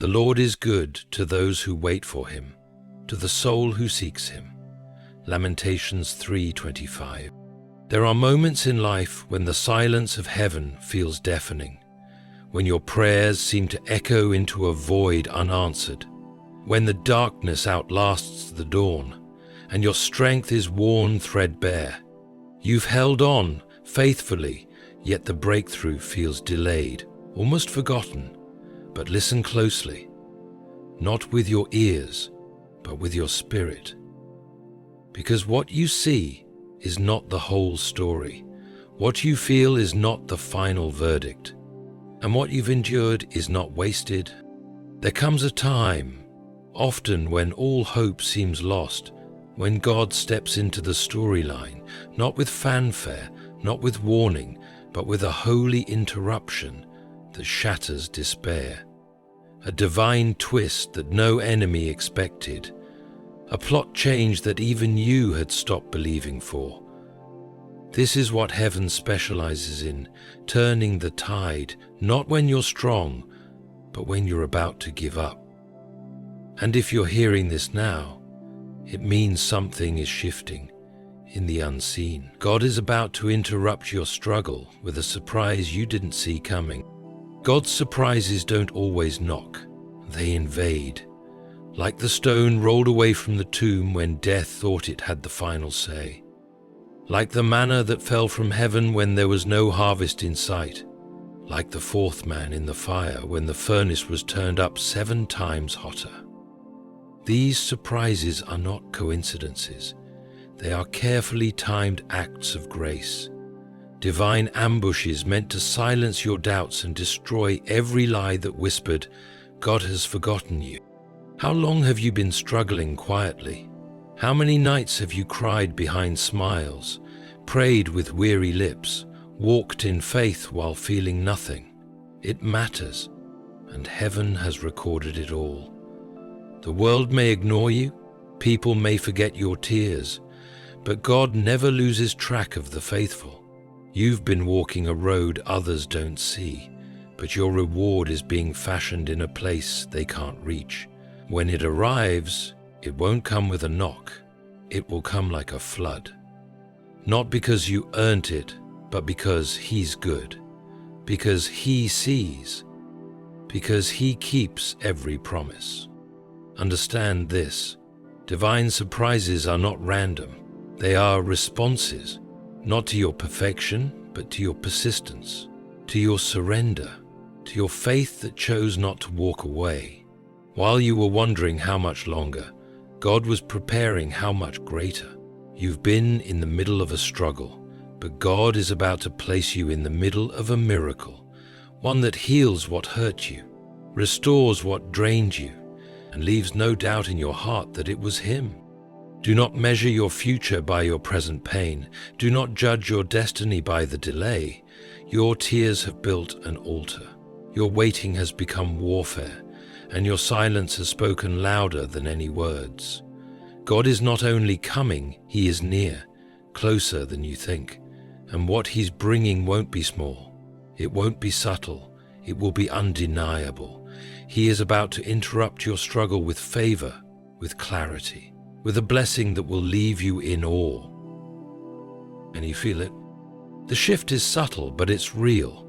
The Lord is good to those who wait for him, to the soul who seeks him. Lamentations 3:25. There are moments in life when the silence of heaven feels deafening, when your prayers seem to echo into a void unanswered, when the darkness outlasts the dawn, and your strength is worn threadbare. You've held on faithfully, yet the breakthrough feels delayed, almost forgotten. But listen closely, not with your ears, but with your spirit. Because what you see is not the whole story. What you feel is not the final verdict. And what you've endured is not wasted. There comes a time, often when all hope seems lost, when God steps into the storyline, not with fanfare, not with warning, but with a holy interruption that shatters despair. A divine twist that no enemy expected. A plot change that even you had stopped believing for. This is what heaven specializes in, turning the tide, not when you're strong, but when you're about to give up. And if you're hearing this now, it means something is shifting in the unseen. God is about to interrupt your struggle with a surprise you didn't see coming. God's surprises don't always knock, they invade. Like the stone rolled away from the tomb when death thought it had the final say. Like the manna that fell from heaven when there was no harvest in sight. Like the fourth man in the fire when the furnace was turned up 7 times hotter. These surprises are not coincidences. They are carefully timed acts of grace. Divine ambushes meant to silence your doubts and destroy every lie that whispered, God has forgotten you. How long have you been struggling quietly? How many nights have you cried behind smiles, prayed with weary lips, walked in faith while feeling nothing? It matters, and heaven has recorded it all. The world may ignore you, people may forget your tears, but God never loses track of the faithful. You've been walking a road others don't see, but your reward is being fashioned in a place they can't reach. When it arrives, it won't come with a knock. It will come like a flood. Not because you earned it, but because He's good. Because He sees. Because He keeps every promise. Understand this. Divine surprises are not random. They are responses. Not to your perfection, but to your persistence, to your surrender, to your faith that chose not to walk away. While you were wondering how much longer, God was preparing how much greater. You've been in the middle of a struggle, but God is about to place you in the middle of a miracle, one that heals what hurt you, restores what drained you, and leaves no doubt in your heart that it was Him. Do not measure your future by your present pain. Do not judge your destiny by the delay. Your tears have built an altar. Your waiting has become warfare, and your silence has spoken louder than any words. God is not only coming, He is near, closer than you think. And what He's bringing won't be small. It won't be subtle. It will be undeniable. He is about to interrupt your struggle with favor, with clarity, with a blessing that will leave you in awe. Can you feel it? The shift is subtle, but it's real.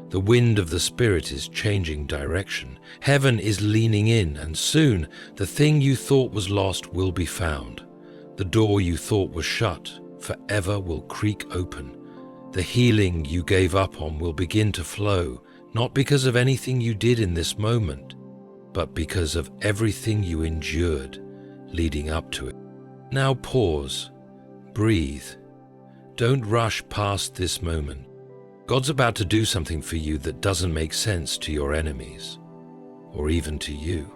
The wind of the Spirit is changing direction. Heaven is leaning in, and soon the thing you thought was lost will be found. The door you thought was shut forever will creak open. The healing you gave up on will begin to flow, not because of anything you did in this moment, but because of everything you endured leading up to it. Now pause, breathe. Don't rush past this moment. God's about to do something for you that doesn't make sense to your enemies, or even to you.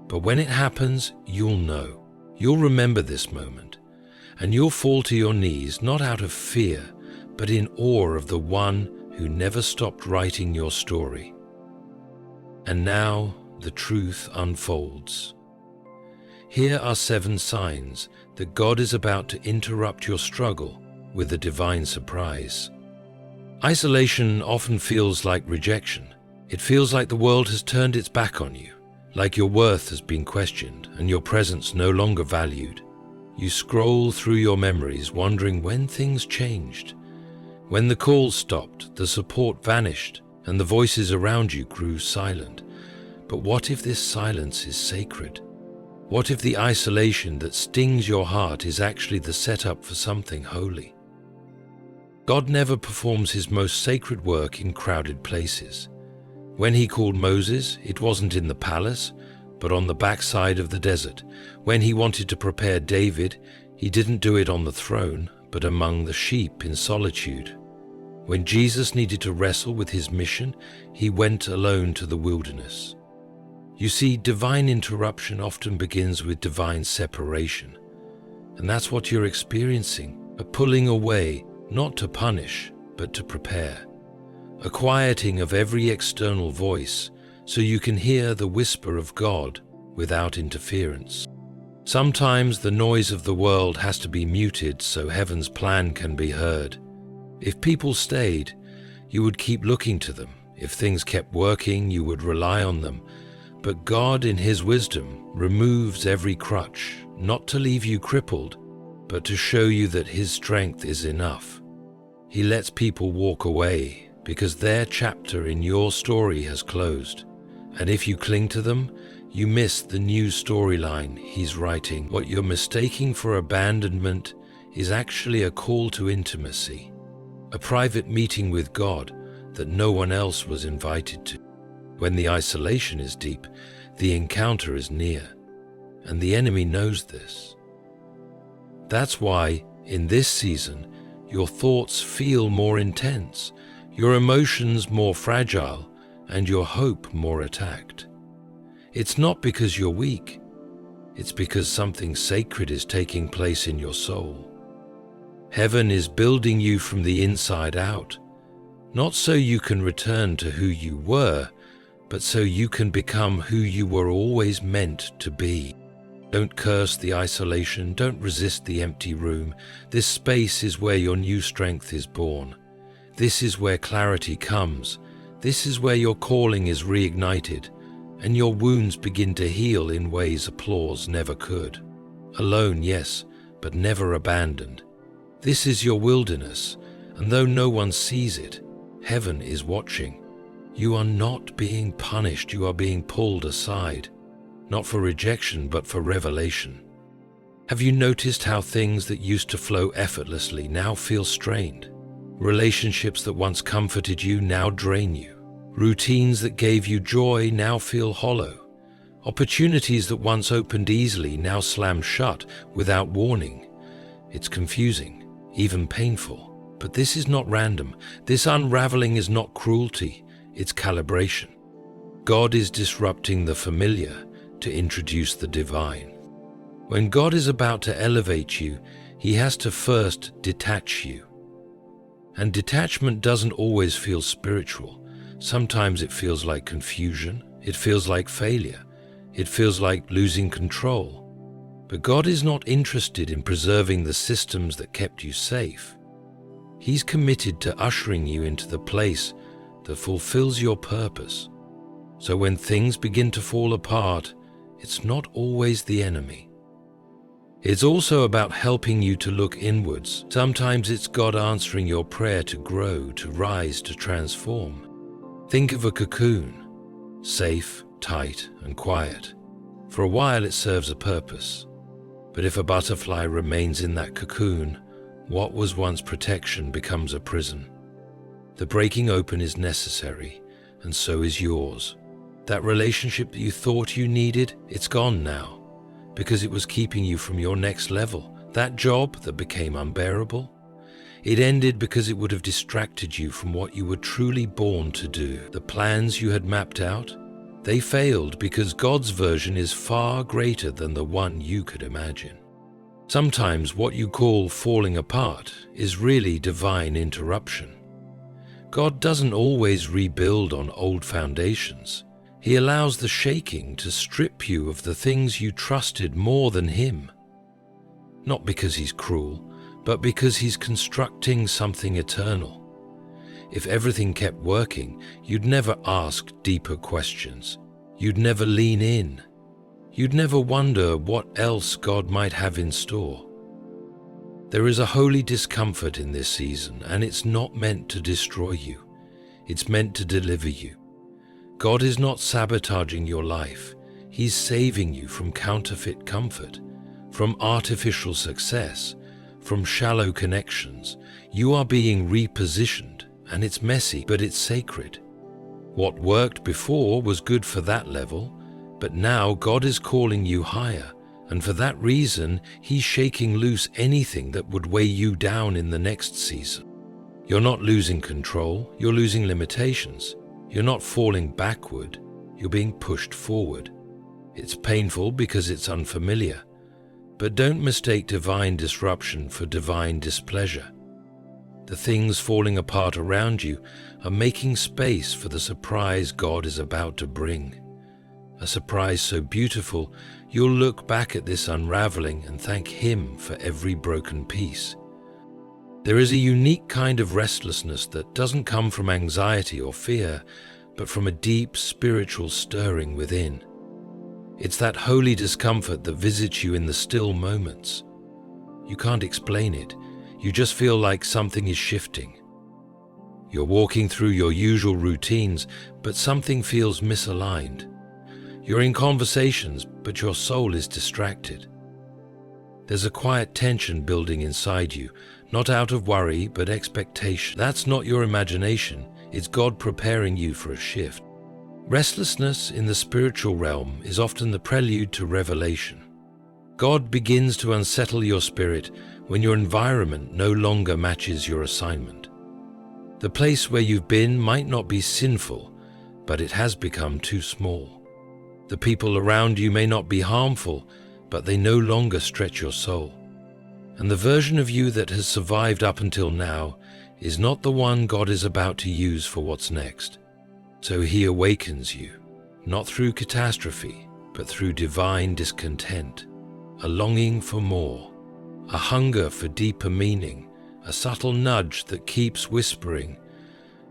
But when it happens, you'll know. You'll remember this moment, and you'll fall to your knees not out of fear, but in awe of the one who never stopped writing your story. And now the truth unfolds. Here are 7 signs that God is about to interrupt your struggle with a divine surprise. Isolation often feels like rejection. It feels like the world has turned its back on you. like your worth has been questioned and your presence no longer valued. You scroll through your memories wondering when things changed, when the calls stopped, the support vanished, and the voices around you grew silent. But what if this silence is sacred? What if the isolation that stings your heart is actually the setup for something holy? God never performs his most sacred work in crowded places. When he called Moses, it wasn't in the palace, but on the backside of the desert. When he wanted to prepare David, he didn't do it on the throne, but among the sheep in solitude. When Jesus needed to wrestle with his mission, he went alone to the wilderness. You see, divine interruption often begins with divine separation. And that's what you're experiencing, a pulling away, not to punish, but to prepare. A quieting of every external voice, so you can hear the whisper of God without interference. Sometimes the noise of the world has to be muted so heaven's plan can be heard. If people stayed, you would keep looking to them. If things kept working, you would rely on them. But God, in his wisdom, removes every crutch, not to leave you crippled, but to show you that his strength is enough. He lets people walk away because their chapter in your story has closed. And if you cling to them, you miss the new storyline he's writing. What you're mistaking for abandonment is actually a call to intimacy, a private meeting with God that no one else was invited to. When the isolation is deep, the encounter is near, and the enemy knows this. That's why, in this season, your thoughts feel more intense, your emotions more fragile, and your hope more attacked. It's not because you're weak, it's because something sacred is taking place in your soul. Heaven is building you from the inside out, not so you can return to who you were, but so you can become who you were always meant to be. Don't curse the isolation, don't resist the empty room. This space is where your new strength is born. This is where clarity comes. This is where your calling is reignited, and your wounds begin to heal in ways applause never could. Alone, yes, but never abandoned. This is your wilderness, and though no one sees it, heaven is watching. You are not being punished, you are being pulled aside. Not for rejection, but for revelation. Have you noticed how things that used to flow effortlessly now feel strained? Relationships that once comforted you now drain you. Routines that gave you joy now feel hollow. Opportunities that once opened easily now slam shut without warning. It's confusing, even painful. But this is not random. This unraveling is not cruelty, it's calibration. God is disrupting the familiar to introduce the divine. When God is about to elevate you, he has to first detach you. And detachment doesn't always feel spiritual. Sometimes it feels like confusion, it feels like failure, it feels like losing control. But God is not interested in preserving the systems that kept you safe. He's committed to ushering you into the place that fulfills your purpose. So when things begin to fall apart, it's not always the enemy. It's also about helping you to look inwards. Sometimes it's God answering your prayer to grow, to rise, to transform. Think of a cocoon, safe, tight, and quiet. For a while it serves a purpose. But if a butterfly remains in that cocoon, what was once protection becomes a prison. The breaking open is necessary, and so is yours. That relationship that you thought you needed, it's gone now, because it was keeping you from your next level. That job that became unbearable, it ended because it would have distracted you from what you were truly born to do. The plans you had mapped out, they failed because God's version is far greater than the one you could imagine. Sometimes what you call falling apart is really divine interruption. God doesn't always rebuild on old foundations. He allows the shaking to strip you of the things you trusted more than him. Not because he's cruel, but because he's constructing something eternal. If everything kept working, you'd never ask deeper questions. You'd never lean in. You'd never wonder what else God might have in store. There is a holy discomfort in this season, and it's not meant to destroy you. It's meant to deliver you. God is not sabotaging your life. He's saving you from counterfeit comfort, from artificial success, from shallow connections. You are being repositioned, and it's messy, but it's sacred. What worked before was good for that level, but now God is calling you higher, and for that reason, He's shaking loose anything that would weigh you down in the next season. You're not losing control, you're losing limitations. You're not falling backward, you're being pushed forward. It's painful because it's unfamiliar, but don't mistake divine disruption for divine displeasure. The things falling apart around you are making space for the surprise God is about to bring. A surprise so beautiful, you'll look back at this unraveling and thank Him for every broken piece. There is a unique kind of restlessness that doesn't come from anxiety or fear, but from a deep spiritual stirring within. It's that holy discomfort that visits you in the still moments. You can't explain it. You just feel like something is shifting. You're walking through your usual routines, but something feels misaligned. You're in conversations, but your soul is distracted. There's a quiet tension building inside you, not out of worry, but expectation. That's not your imagination. It's God preparing you for a shift. Restlessness in the spiritual realm is often the prelude to revelation. God begins to unsettle your spirit when your environment no longer matches your assignment. The place where you've been might not be sinful, but it has become too small. The people around you may not be harmful, but they no longer stretch your soul. And the version of you that has survived up until now is not the one God is about to use for what's next. So He awakens you, not through catastrophe, but through divine discontent, a longing for more, a hunger for deeper meaning, a subtle nudge that keeps whispering,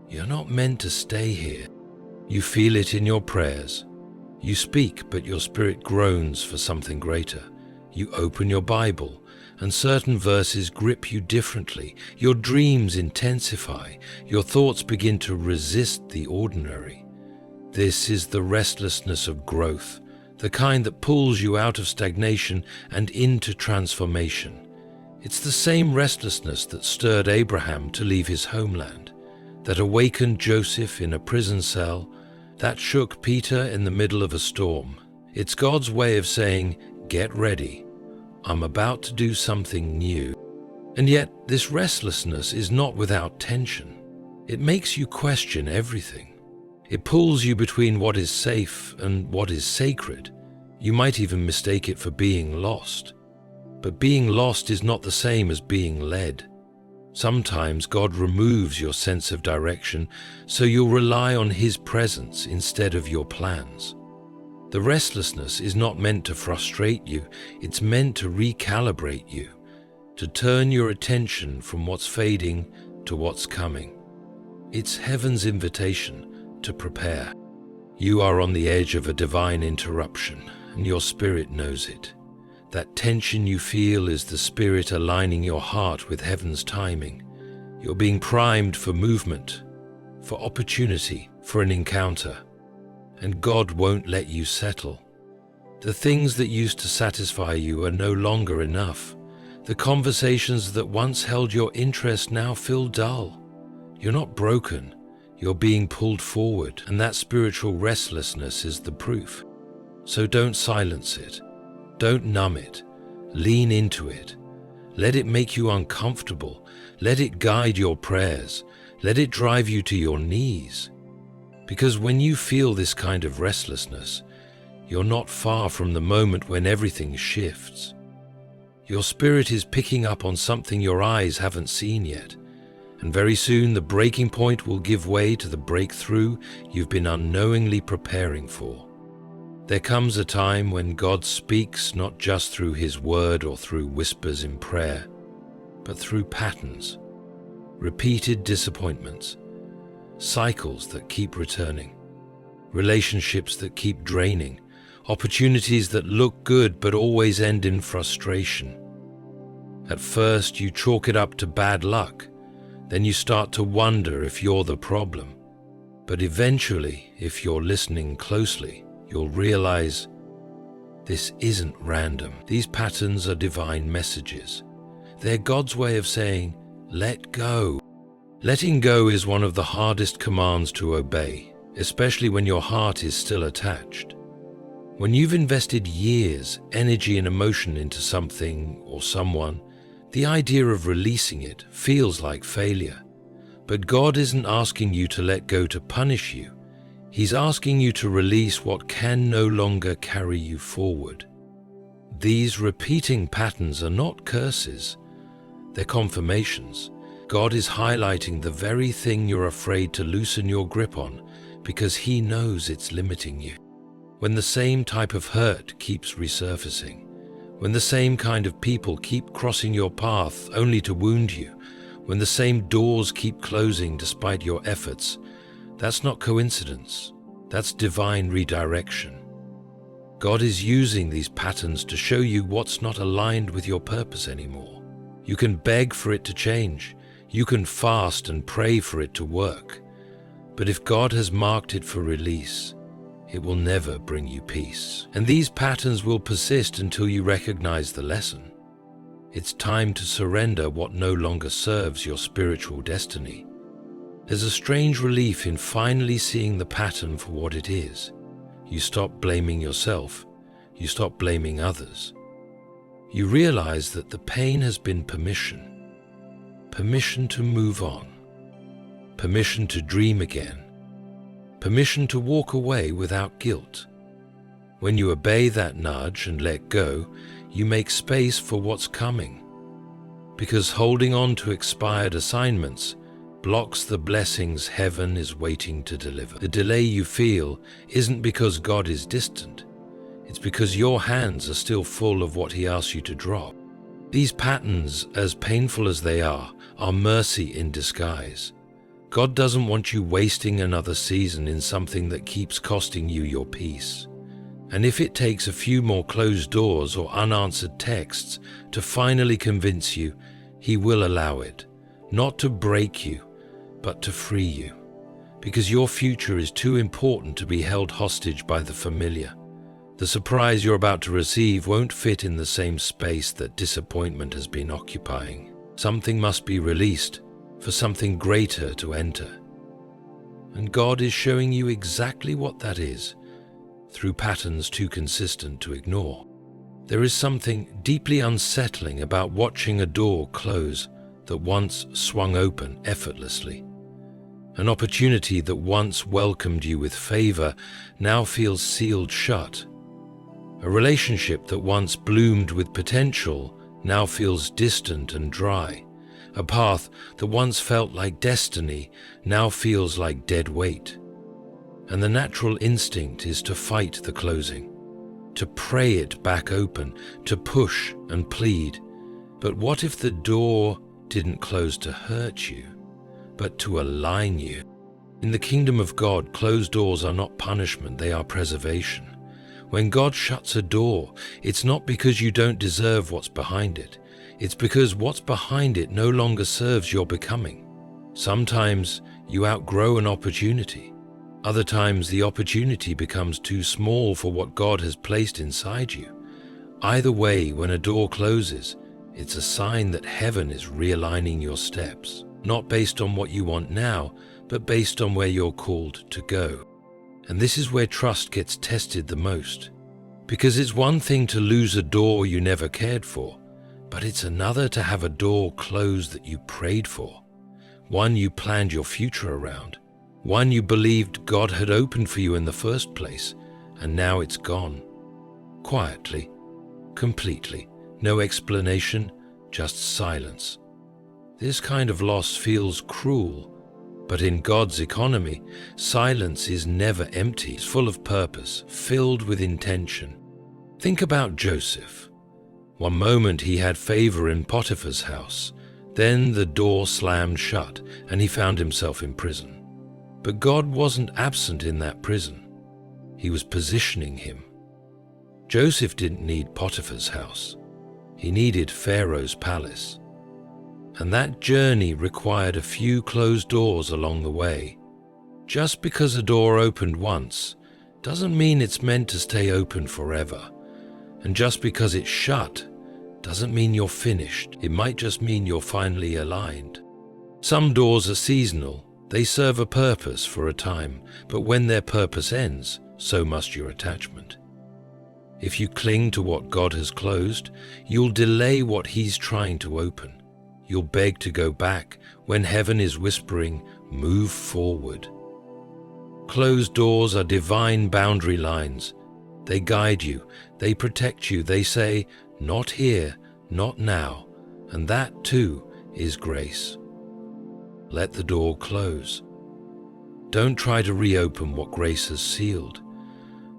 "You're not meant to stay here." You feel it in your prayers. You speak, but your spirit groans for something greater. You open your Bible, and certain verses grip you differently. Your dreams intensify. Your thoughts begin to resist the ordinary. This is the restlessness of growth, the kind that pulls you out of stagnation and into transformation. It's the same restlessness that stirred Abraham to leave his homeland, that awakened Joseph in a prison cell, that shook Peter in the middle of a storm. It's God's way of saying, "Get ready. I'm about to do something new." And yet, this restlessness is not without tension. It makes you question everything. It pulls you between what is safe and what is sacred. You might even mistake it for being lost. But being lost is not the same as being led. Sometimes God removes your sense of direction, so you'll rely on His presence instead of your plans. The restlessness is not meant to frustrate you, it's meant to recalibrate you, to turn your attention from what's fading to what's coming. It's heaven's invitation to prepare. You are on the edge of a divine interruption, and your spirit knows it. That tension you feel is the Spirit aligning your heart with heaven's timing. You're being primed for movement, for opportunity, for an encounter. And God won't let you settle. The things that used to satisfy you are no longer enough. The conversations that once held your interest now feel dull. You're not broken, you're being pulled forward, and that spiritual restlessness is the proof. So don't silence it. Don't numb it. Lean into it. Let it make you uncomfortable. Let it guide your prayers. Let it drive you to your knees. Because when you feel this kind of restlessness, you're not far from the moment when everything shifts. Your spirit is picking up on something your eyes haven't seen yet, and very soon the breaking point will give way to the breakthrough you've been unknowingly preparing for. There comes a time when God speaks not just through His word or through whispers in prayer, but through patterns, repeated disappointments, cycles that keep returning. relationships that keep draining, opportunities that look good but always end in frustration. At first, you chalk it up to bad luck. Then you start to wonder if you're the problem. But eventually, if you're listening closely, you'll realize this isn't random. These patterns are divine messages. They're God's way of saying, let go. Letting go is one of the hardest commands to obey, especially when your heart is still attached. When you've invested years, energy and emotion into something or someone, the idea of releasing it feels like failure. But God isn't asking you to let go to punish you. He's asking you to release what can no longer carry you forward. These repeating patterns are not curses. They're confirmations. God is highlighting the very thing you're afraid to loosen your grip on because He knows it's limiting you. When the same type of hurt keeps resurfacing, when the same kind of people keep crossing your path only to wound you, when the same doors keep closing despite your efforts, that's not coincidence. That's divine redirection. God is using these patterns to show you what's not aligned with your purpose anymore. You can beg for it to change. You can fast and pray for it to work. But if God has marked it for release, it will never bring you peace. And these patterns will persist until you recognize the lesson. It's time to surrender what no longer serves your spiritual destiny. There's a strange relief in finally seeing the pattern for what it is. You stop blaming yourself. You stop blaming others. You realize that the pain has been permission. Permission to move on. Permission to dream again. Permission to walk away without guilt. When you obey that nudge and let go, you make space for what's coming. Because holding on to expired assignments blocks the blessings heaven is waiting to deliver. The delay you feel isn't because God is distant. It's because your hands are still full of what He asks you to drop. These patterns, as painful as they are mercy in disguise. God doesn't want you wasting another season in something that keeps costing you your peace. And if it takes a few more closed doors or unanswered texts to finally convince you, He will allow it, not to break you, but to free you. Because your future is too important to be held hostage by the familiar. The surprise you're about to receive won't fit in the same space that disappointment has been occupying. Something must be released for something greater to enter. And God is showing you exactly what that is, through patterns too consistent to ignore. There is something deeply unsettling about watching a door close that once swung open effortlessly. An opportunity that once welcomed you with favor now feels sealed shut. A relationship that once bloomed with potential now feels distant and dry. A path that once felt like destiny now feels like dead weight. And the natural instinct is to fight the closing, to pray it back open, to push and plead. But what if the door didn't close to hurt you, but to align you? In the kingdom of God, closed doors are not punishment, they are preservation. When God shuts a door, it's not because you don't deserve what's behind it. It's because what's behind it no longer serves your becoming. Sometimes you outgrow an opportunity. Other times the opportunity becomes too small for what God has placed inside you. Either way, when a door closes, it's a sign that heaven is realigning your steps, not based on what you want now, but based on where you're called to go. And this is where trust gets tested the most. Because it's one thing to lose a door you never cared for, but it's another to have a door closed that you prayed for, one you planned your future around, one you believed God had opened for you in the first place, and now it's gone. Quietly, completely, no explanation, just silence. This kind of loss feels cruel, but in God's economy, silence is never empty. It's full of purpose, filled with intention. Think about Joseph. One moment he had favor in Potiphar's house, then the door slammed shut and he found himself in prison. But God wasn't absent in that prison. He was positioning him. Joseph didn't need Potiphar's house. He needed Pharaoh's palace. And that journey required a few closed doors along the way. Just because a door opened once doesn't mean it's meant to stay open forever. And just because it's shut doesn't mean you're finished. It might just mean you're finally aligned. Some doors are seasonal. They serve a purpose for a time, but when their purpose ends, so must your attachment. If you cling to what God has closed, you'll delay what He's trying to open. You'll beg to go back when heaven is whispering, move forward. Closed doors are divine boundary lines. They guide you, they protect you, they say, not here, not now, and that too is grace. Let the door close. Don't try to reopen what grace has sealed.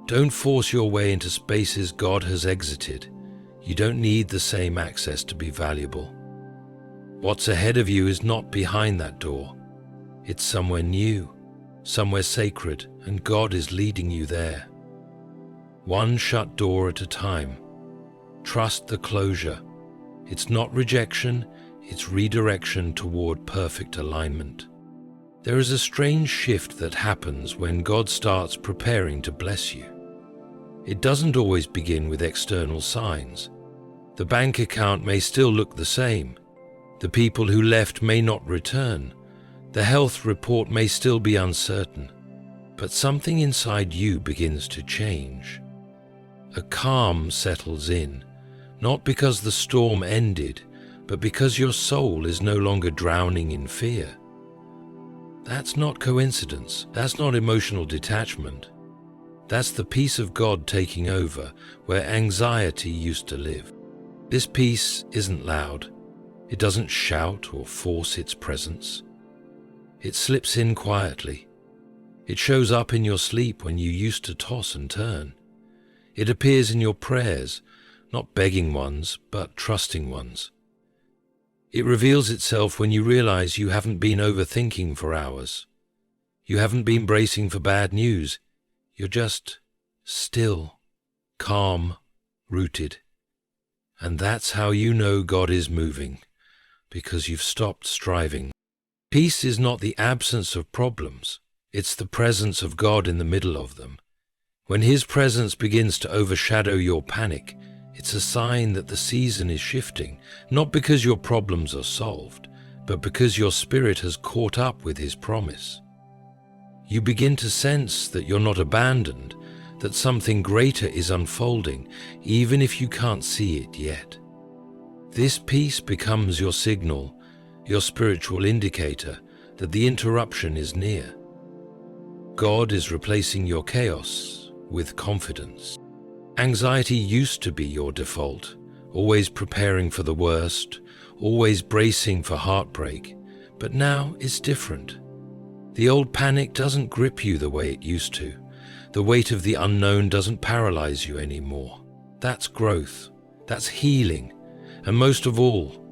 Don't force your way into spaces God has exited. You don't need the same access to be valuable. What's ahead of you is not behind that door. It's somewhere new, somewhere sacred, and God is leading you there. One shut door at a time. Trust the closure. It's not rejection, it's redirection toward perfect alignment. There is a strange shift that happens when God starts preparing to bless you. It doesn't always begin with external signs. The bank account may still look the same. The people who left may not return. The health report may still be uncertain. But something inside you begins to change. A calm settles in, not because the storm ended, but because your soul is no longer drowning in fear. That's not coincidence. That's not emotional detachment. That's the peace of God taking over where anxiety used to live. This peace isn't loud. It doesn't shout or force its presence. It slips in quietly. It shows up in your sleep when you used to toss and turn. It appears in your prayers, not begging ones, but trusting ones. It reveals itself when you realize you haven't been overthinking for hours. You haven't been bracing for bad news. You're just still, calm, rooted. And that's how you know God is moving, because you've stopped striving. Peace is not the absence of problems. It's the presence of God in the middle of them. When His presence begins to overshadow your panic, it's a sign that the season is shifting, not because your problems are solved, but because your spirit has caught up with His promise. You begin to sense that you're not abandoned, that something greater is unfolding, even if you can't see it yet. This peace becomes your signal, your spiritual indicator that the interruption is near. God is replacing your chaos with confidence. Anxiety used to be your default, always preparing for the worst, always bracing for heartbreak, but now it's different. The old panic doesn't grip you the way it used to. The weight of the unknown doesn't paralyze you anymore. That's growth, that's healing, and most of all,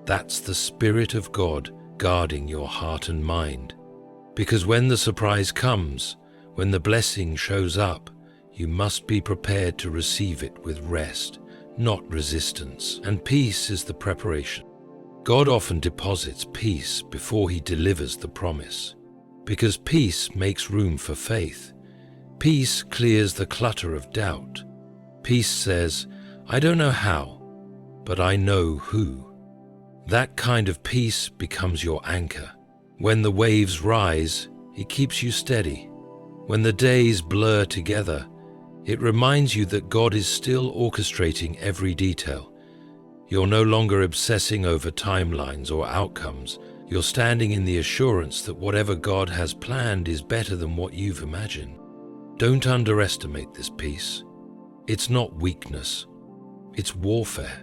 that's the Spirit of God guarding your heart and mind. Because when the surprise comes, when the blessing shows up, you must be prepared to receive it with rest, not resistance, and peace is the preparation. God often deposits peace before He delivers the promise, because peace makes room for faith. Peace clears the clutter of doubt. Peace says, I don't know how, but I know who. That kind of peace becomes your anchor. When the waves rise, it keeps you steady. When the days blur together, it reminds you that God is still orchestrating every detail. You're no longer obsessing over timelines or outcomes. You're standing in the assurance that whatever God has planned is better than what you've imagined. Don't underestimate this peace. It's not weakness. It's warfare.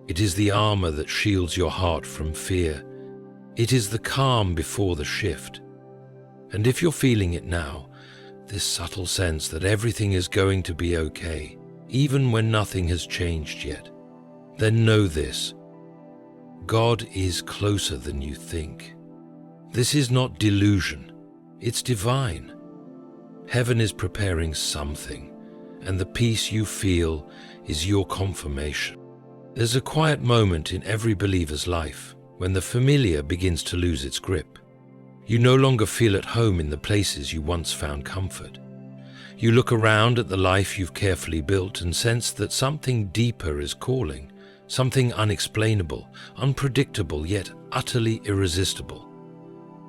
It is the armor that shields your heart from fear. It is the calm before the shift. And if you're feeling it now, this subtle sense that everything is going to be okay, even when nothing has changed yet, then know this: God is closer than you think. This is not delusion, it's divine. Heaven is preparing something, and the peace you feel is your confirmation. There's a quiet moment in every believer's life when the familiar begins to lose its grip. You no longer feel at home in the places you once found comfort. You look around at the life you've carefully built and sense that something deeper is calling, something unexplainable, unpredictable, yet utterly irresistible.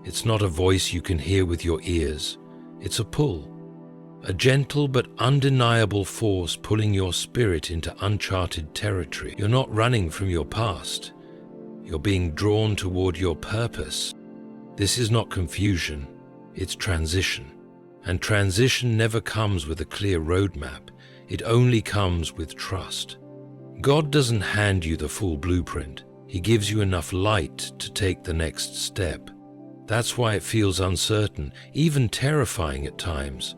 It's not a voice you can hear with your ears. It's a pull, a gentle but undeniable force pulling your spirit into uncharted territory. You're not running from your past. You're being drawn toward your purpose. This is not confusion, it's transition. And transition never comes with a clear roadmap. It only comes with trust. God doesn't hand you the full blueprint. He gives you enough light to take the next step. That's why it feels uncertain, even terrifying at times.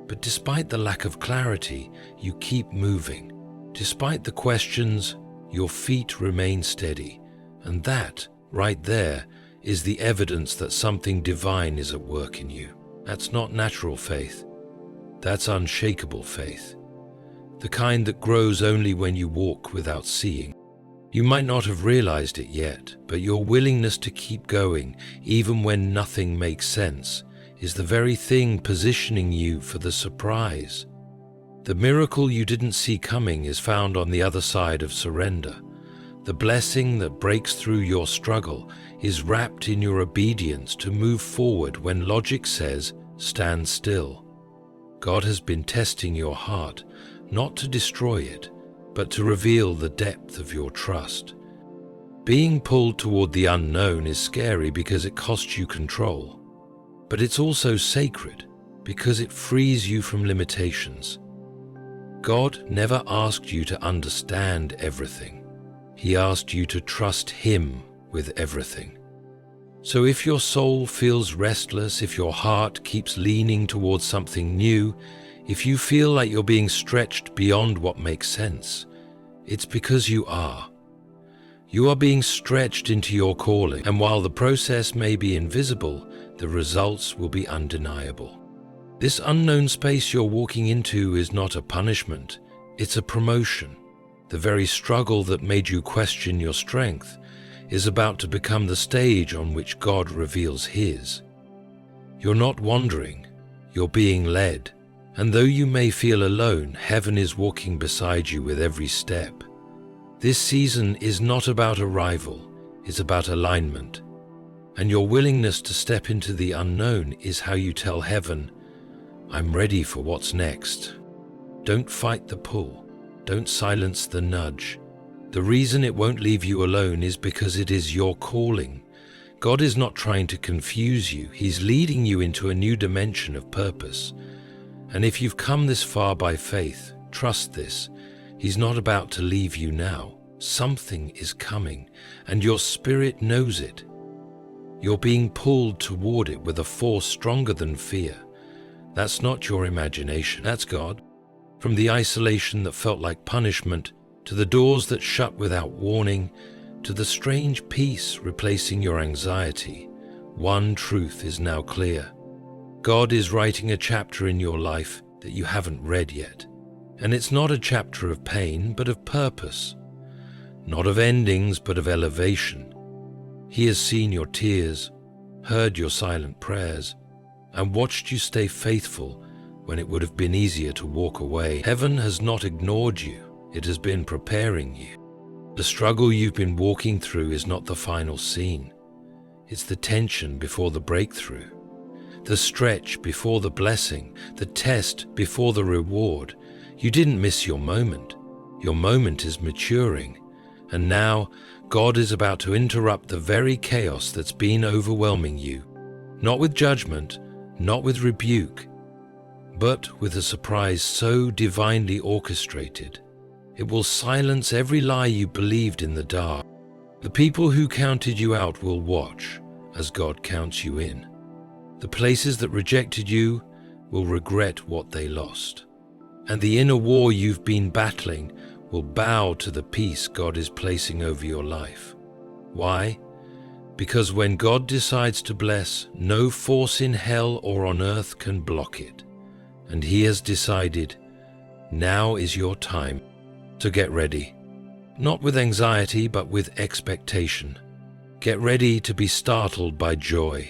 But despite the lack of clarity, you keep moving. Despite the questions, your feet remain steady. And that, right there, is the evidence that something divine is at work in you. That's not natural faith. That's unshakable faith. The kind that grows only when you walk without seeing. You might not have realized it yet, but your willingness to keep going, even when nothing makes sense, is the very thing positioning you for the surprise. The miracle you didn't see coming is found on the other side of surrender. The blessing that breaks through your struggle is wrapped in your obedience to move forward when logic says, stand still. God has been testing your heart, not to destroy it, but to reveal the depth of your trust. Being pulled toward the unknown is scary because it costs you control, but it's also sacred because it frees you from limitations. God never asked you to understand everything. He asked you to trust Him with everything. So if your soul feels restless, if your heart keeps leaning towards something new, if you feel like you're being stretched beyond what makes sense, it's because you are. You are being stretched into your calling, and while the process may be invisible, the results will be undeniable. This unknown space you're walking into is not a punishment, it's a promotion. The very struggle that made you question your strength is about to become the stage on which God reveals His. You're not wandering, you're being led. And though you may feel alone, heaven is walking beside you with every step. This season is not about arrival, it's about alignment. And your willingness to step into the unknown is how you tell heaven, I'm ready for what's next. Don't fight the pull. Don't silence the nudge. The reason it won't leave you alone is because it is your calling. God is not trying to confuse you. He's leading you into a new dimension of purpose. And if you've come this far by faith, trust this. He's not about to leave you now. Something is coming, and your spirit knows it. You're being pulled toward it with a force stronger than fear. That's not your imagination, that's God. From the isolation that felt like punishment, to the doors that shut without warning, to the strange peace replacing your anxiety, one truth is now clear. God is writing a chapter in your life that you haven't read yet. And it's not a chapter of pain, but of purpose. Not of endings, but of elevation. He has seen your tears, heard your silent prayers, and watched you stay faithful when it would have been easier to walk away. Heaven has not ignored you, it has been preparing you. The struggle you've been walking through is not the final scene. It's the tension before the breakthrough, the stretch before the blessing, the test before the reward. You didn't miss your moment. Your moment is maturing. And now, God is about to interrupt the very chaos that's been overwhelming you, not with judgment, not with rebuke, but with a surprise so divinely orchestrated, it will silence every lie you believed in the dark. The people who counted you out will watch as God counts you in. The places that rejected you will regret what they lost. And the inner war you've been battling will bow to the peace God is placing over your life. Why? Because when God decides to bless, no force in hell or on earth can block it. and He has decided, now is your time. So get ready, not with anxiety, but with expectation. Get ready to be startled by joy.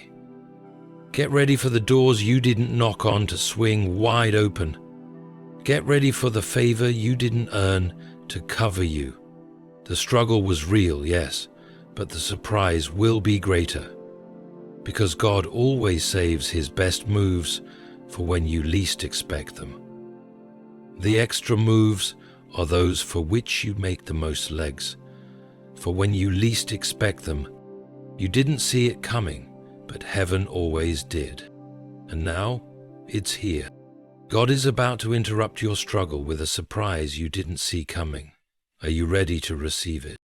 Get ready for the doors you didn't knock on to swing wide open. Get ready for the favor you didn't earn to cover you. The struggle was real, yes, but the surprise will be greater. Because God always saves His best moves for when you least expect them. The extra moves are those for which you make the most legs. For when you least expect them, you didn't see it coming, but heaven always did. And now, it's here. God is about to interrupt your struggle with a surprise you didn't see coming. Are you ready to receive it?